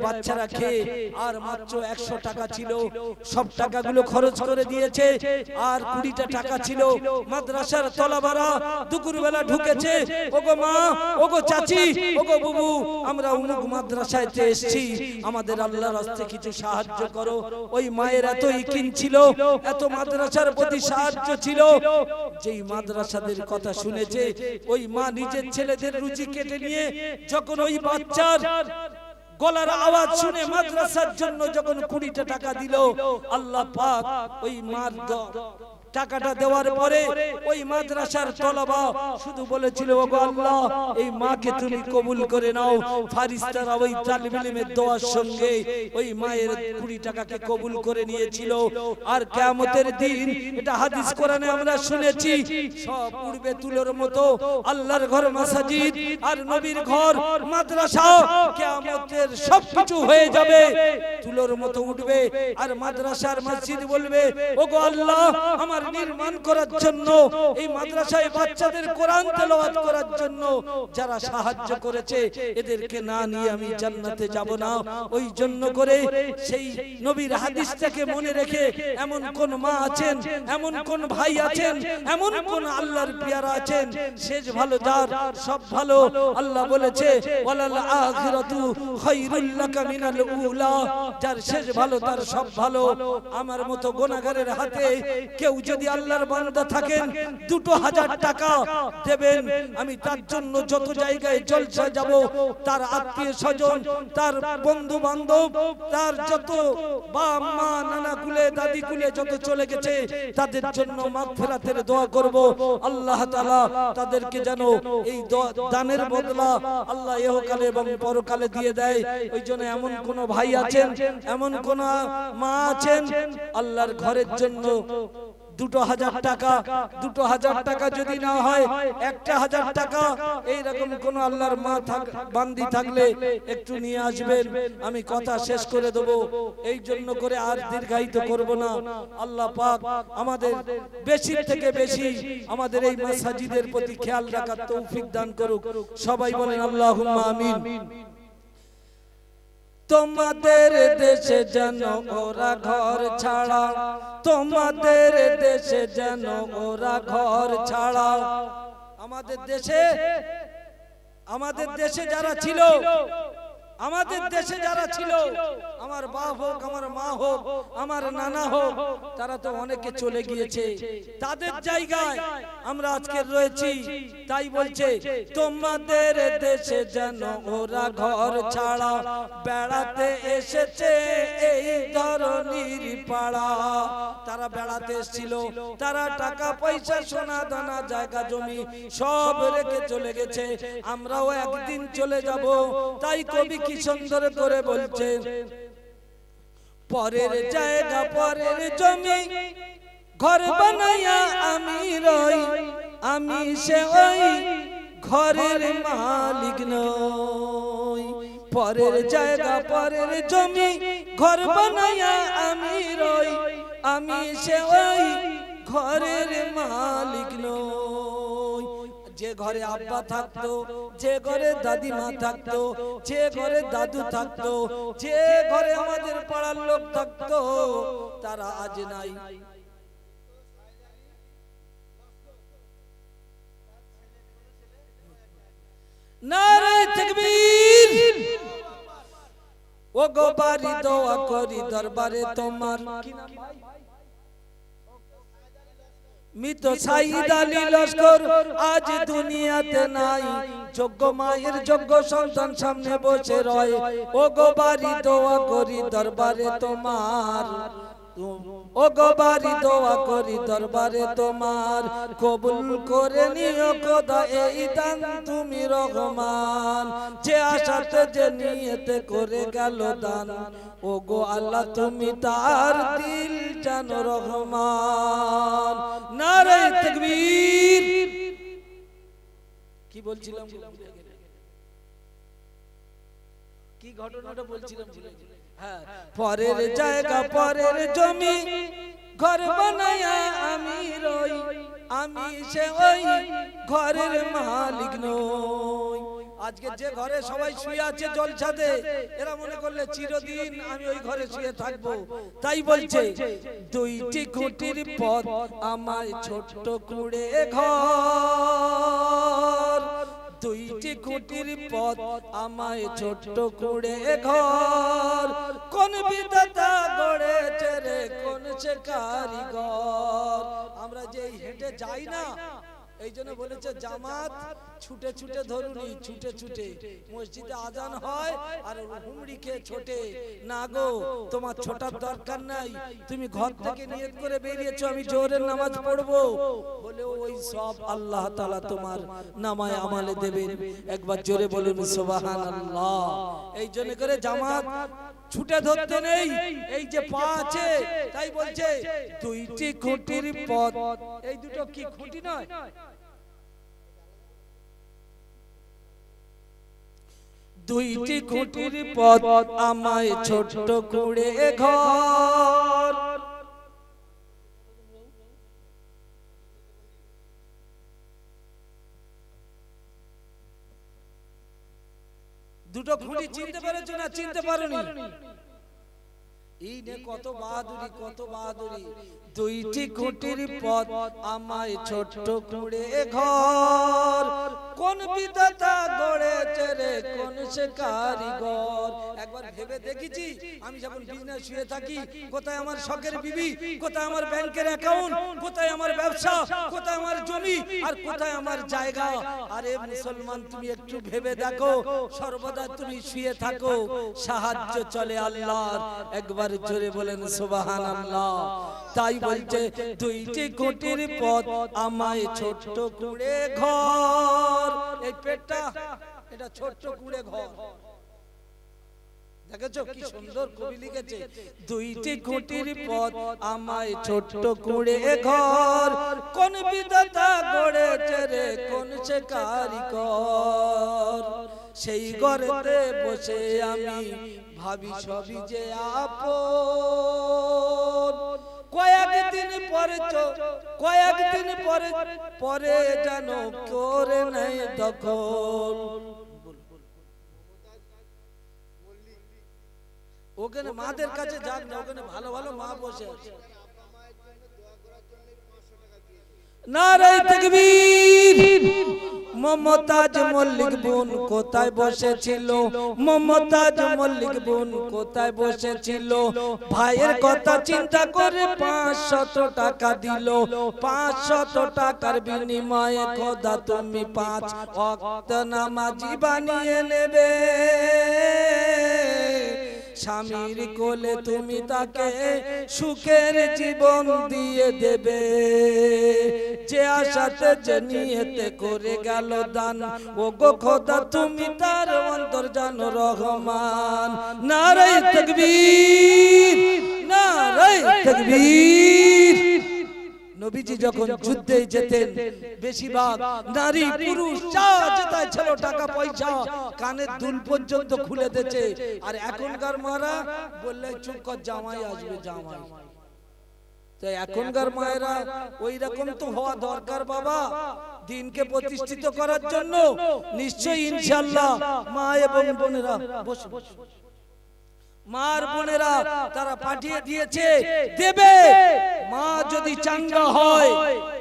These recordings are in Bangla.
বাচ্চারা খেয়ে আর মাত্র 100 টাকা ছিল, সব টাকাগুলো খরচ করে দিয়েছে। আর 20টা টাকা ছিল। মাদ্রাসার তলাবারা দুপুরবেলা ঢুকেছে, ওগো মা, ওগো চাচি, ওগো বুবু, আমরা অমুক মাদ্রাসায় এসেছি, আমাদের আল্লাহর রাস্তে কিছু সাহায্য করো। ওই মায়ের এত ইকিন ছিল, এত মাদ্রাসার প্রতি সাহায্য ছিল, যেই মাদ্রাসাদের কথা শুনেছে ওই মা নিজের ছেলেদের রুজি কেটে নিয়ে যখন ওই বাচ্চার গলার আওয়াজ শুনে মাদ্রাসার জন্য যখন 20টা টাকা দিল, আল্লাহ পাক ওই মার টাকাটা দেওয়ার পরে ওই মাদ্রাসার তলাবা শুধু বলেছিল, ওগো আল্লাহ, এই মাকে তুমি কবুল করে নাও। ফারিস্তারা ওই তালিবে ইলমের দোয়ার সঙ্গে ওই মায়ের 20 টাকাকে কবুল করে নিয়েছিল। আর কিয়ামতের দিন, এটা হাদিস কোরআনে আমরা শুনেছি, সব উড়বে তুলোর মতো। আল্লাহর ঘর মাসাজিদ আর নবীর ঘর মাদ্রাসা, কিয়ামতের সবকিছু হয়ে যাবে, তুলোর মতো উঠবে। আর মাদ্রাসার মসজিদ বলবে, ওগো আল্লাহ, আমার নির্মাণ করার জন্য, এই মাদ্রাসায় বাচ্চাদের কোরআন তেলাওয়াত করার জন্য যারা সাহায্য করেছে, এদেরকে না নিয়ে আমি জান্নাতে যাব না। ওই জন্য করে সেই নবীর হাদিসটাকে মনে রেখে এমন কোন মা আছেন, এমন কোন ভাই আছেন, এমন কোন আল্লাহর পেয়ারা আছেন, শেষ ভালো যার, সব ভালো। আল্লাহ বলেছে, ওয়ালাল আখিরাতু খায়রুল লাকা মিনাল উলা, যার শেষ ভালো তার সব ভালো। আমার মতো গুনাহগারের হাতে কেউ যদি আল্লাহর বান্দা থাকেন 2000 টাকা দেবেন, আমি তার জন্য যত জায়গায় জলসা যাব, তার আত্মীয় স্বজন, তার বন্ধু বান্ধব, তার যত বাপ মা নানা কুলে দাদি কুলে যত চলে গেছে, তাদের জন্য মাগফিরাতের দোয়া করব। আল্লাহ তাআলা তাদেরকে যেন এই দানের বদলা আল্লাহ ইহকালে এবং পরকালে দিয়ে দেয়। ওই জন্য এমন কোন ভাই আছেন, এমন কোন মা আছেন, আল্লাহর ঘরের জন্য 2000 টাকা, 2000 টাকা যদি না হয় 1000 টাকা, এইরকম কোন আল্লাহর মা বান্দি থাকলে একটু নিয়ে আসবেন। আমি কথা শেষ করে দেব, এই জন্য করে আর দীর্ঘায়িত করব না। আল্লাহ পাক আমাদের বেশি থেকে বেশি আমাদের এই মাসাজিদের প্রতি খেয়াল রাখার তৌফিক দান করুক। সবাই বলেন আল্লাহুম্মা আমিন। তোমাদের দেশে যেন ওরা ঘর ছাড়া, তোমাদের দেশে যেন ওরা ঘর ছাড়া। আমাদের দেশে যারা ছিল, আমাদের দেশে যারা ছিল, আমার বাপ হোক, আমার মা হোক, আমার নানা হোক, তারা তো অনেকে চলে গিয়েছে, তাদের জায়গায় আমরা আজকে রয়েছি। তাই বলছে, তোমাদের দেশে যেন ওরা ঘর ছাড়া, বেড়াতে এসেছে এই ধরনীর পাড়া। তারা বেড়াতে এসেছিল, তারা টাকা পয়সা সোনা দানা জায়গা জমি সব রেখে চলে গেছে, আমরাও একদিন চলে যাব। তাই কবি কি সুন্দর করে বলছে, পরের জায়গা পরের জমি ঘর বানাইয়া আমি রই, আমি সে ওই ঘরের মালিক নই। পরের জায়গা পরের জমি ঘর বানাইয়া আমি রই, আমি সে ওই ঘরের মালিক নই। যে ঘরে আব্বা থাকতো, যে ঘরে দাদিমা থাকতো, যে ঘরে দাদু থাকতো, যে ঘরে আমাদের পাড়ার লোক থাকতো, তারা আজ নাই। নারে তাকবীর। ও গো বাড়ি দোয়া করি দরবারে তোমার, মৃত সাইদ আলী লস্কর আজ দুনিয়াতে নাই, যোগ্য মায়ের যোগ্য সন্তান সামনে বসে রয়। ও গো বাড়ি দোয়া করি দরবারে তোমার, ও গো বাড়ি দোয়া করি দরবারে তোমার, কবুল করে নিও খোদা এই দান তুমি রহমান। যে আশাতে যে নিয়তে করে গেল দান, ও গো আল্লাহ তুমি তার দিল জানো রহমান। নারে তাকবীর। কি বলছিলাম, কি ঘটনাটা বলছিলাম? হ্যাঁ, পরের জায়গা পরের জমি ঘর বানায়া আমি রই, আমি সে ওই ঘরের মালিক নই। আজকে যে ঘরে সবাই শুয়ে আছে জলছাদে, এরা মনে করলে চিরদিন আমি ওই ঘরে শুয়ে থাকবো। তাই বলছে দুইটি খুঁটির পথ আমায় ছোট্ট কুড়ে ঘর, দুইটি খুঁটির পথ আমায় ছোট্ট কুড়ে ঘর, কোন বিধাতা গড়েছে রে কোন সে কারিগর। আমরা যে হেঁটে যাই না, এই জন্য বলেছে জামাত ছুটে ছুটে ধরুনি, ছুটে ছুটে মসজিদে আজান হয় আর হুমড়ি খেয়ে ছোটে না গো, তোমার ছোটার দরকার নাই। তুমি ঘর থেকে নিয়ত করে বেরিয়েছো আমি জোহরের নামাজ পড়বো বলে, ওই সব আল্লাহ তাআলা তোমার নামায় আমালে দেবেন। একবার জোরে বলুন সুবহানাল্লাহ। এই জন্য করে জামাত ছুটে ধরতে নেই, এই যে পা আছে তাই বলছে দুইটি খুঁটির পথ। এই দুটো কি খুঁটি নয়? দুইটি খুঁটির পথ আমায় ছোট্ট কুড়ে ঘর, দুটো খুঁটি চিনতে পেরেছো না চিনতে পারোনি? এই নে কত বাহাদুরি, কত বাহাদুরি। দুইটি খুঁটির পথ আমায় ছোট্ট কুড়ে ঘর, কোন বিধাতা গড়েছে রে কোন সে কারিগর। একবার ভেবে দেখেছি আমি যখন বিজনেস শুয়ে থাকি, কোথায় আমার শখের বিবি, কোথায় আমার ব্যাংকের অ্যাকাউন্ট, কোথায় আমার ব্যবসা, কোথায় আমার জমি, আর কোথায় আমার জায়গা। আরে মুসলমান তুমি একটু ভেবে দেখো, সর্বদা তুমি শুয়ে থাকো, সাহায্য চলে আল্লাহর। একবার জোরে বলেন সুবহানাল্লাহ। তাই বলছে দুইটি খুঁটির পথ আমায় ছোট্ট কুড়ে ঘর। এই পেটটা এটা ছোট্ট কুড়ে ঘর, দেখেছো কি সুন্দর কবি লিখেছে, দুইটি খুঁটির পথ আমায় ছোট্ট কুড়ে ঘর, কোন বিধাতা গড়েছে রে কোন সে কারিগর। সেই ঘরেতে বসে আমি ভাবি সবই যে আপন, কয়েকদিন পরে কয়েকদিন পরে পরে যেন করে নেই দখল। ওখানে মাদের কাছে যান না, ওখানে ভালো ভালো মা বসে আছে। নারে তাকবীর। মমতাজ মল্লিক বোন কোথায় বসেছিল, মমতাজ মল্লিক বোন কোথায় বসেছিল, ভাইয়ের কথা চিন্তা করে 500 টাকা দিল, 500 টাকার বিনিময়ে খোদা তুমি 5 ওয়াক্ত নামাজি বানিয়ে নেবে। স্বামীর কোলে তুমি তাকে সুখের জীবন দিয়ে দেবে, যে আশাতে যে নিয়তে করে গেল দান, ও গো খোদা তুমি তার অন্তর জানো রহমান। নারে তাকবীর, নারে তাকবীর। নবীজি যখন যুদ্ধে যেতেন বেশিরভাগ নারী পুরুষ যা যেটাই ছিল টাকা পয়সা কানের দুল পর্যন্ত খুলে দিয়েছে। আর এখনকার মারা বললে চুপ কর, জামাই আসবে জামাই। তো এখনকার মায়েরা ওই রকম তো হওয়া দরকার বাবা, দিনকে প্রতিষ্ঠিত করার জন্য। নিশ্চয়ই ইনশাআল্লাহ মা এবং বোনেরা বসে মার বোনেরা তারা পাঠিয়ে দিয়েছে দেবে। মা যদি চাঙ্গা হয়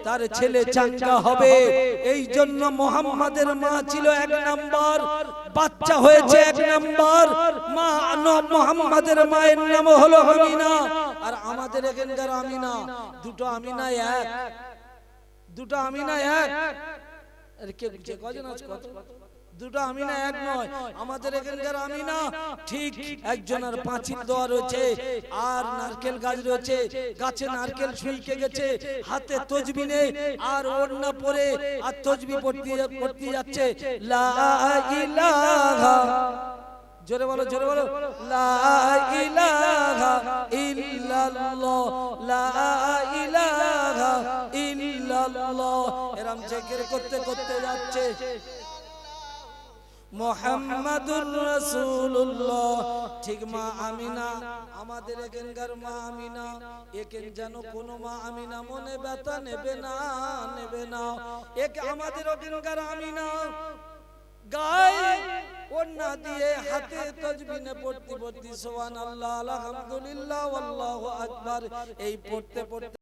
তার ছেলে চাঙ্গা হবে। এই জন্য মুহাম্মাদের মা ছিল 1 নাম্বার, বাচ্চা হয়েছে 1 নাম্বার। মা মুহাম্মাদের মায়ের নাম হলো আমিনা, আর আমাদের এখানকার আমিনা দুটো আমিনা এক, দুটো আমিনা এক। আরে কে কজন আছে কত? দুটো আমিনা এক নয়, আমাদের এখানকার আমিনা ঠিক একজনের পাঁচিল দেওয়া রয়েছে, আর নারকেল গাছ রয়েছে, গাছে নারকেল শুইকে গেছে, হাতে তসবিহ নেই আর ওড়না পরে আর তসবিহ পড়তে যাচ্ছে। লা ইলাহা, জোরে বলো জোরে বলো, লা ইলাহা ইল্লাল্লাহ, লা ইলাহা ইল্লাল্লাহ। এরম জিকির করতে করতে যাচ্ছে। মুহাম্মাদুর রাসূলুল্লাহ। ঠিক মা আমিনা, আমাদের এখানকার মা আমিনা, এখান যেন কোন মা আমিনা মনে ব্যথা নেবে না, নেবে না। এক আমাদের এখানকার আমিনা গায়ে ওন্না দিয়ে হাতে তাজবিনে পড়তে পড়তে সুবহানাল্লাহ আলহামদুলিল্লাহ আল্লাহু আকবার এই পড়তে পড়তে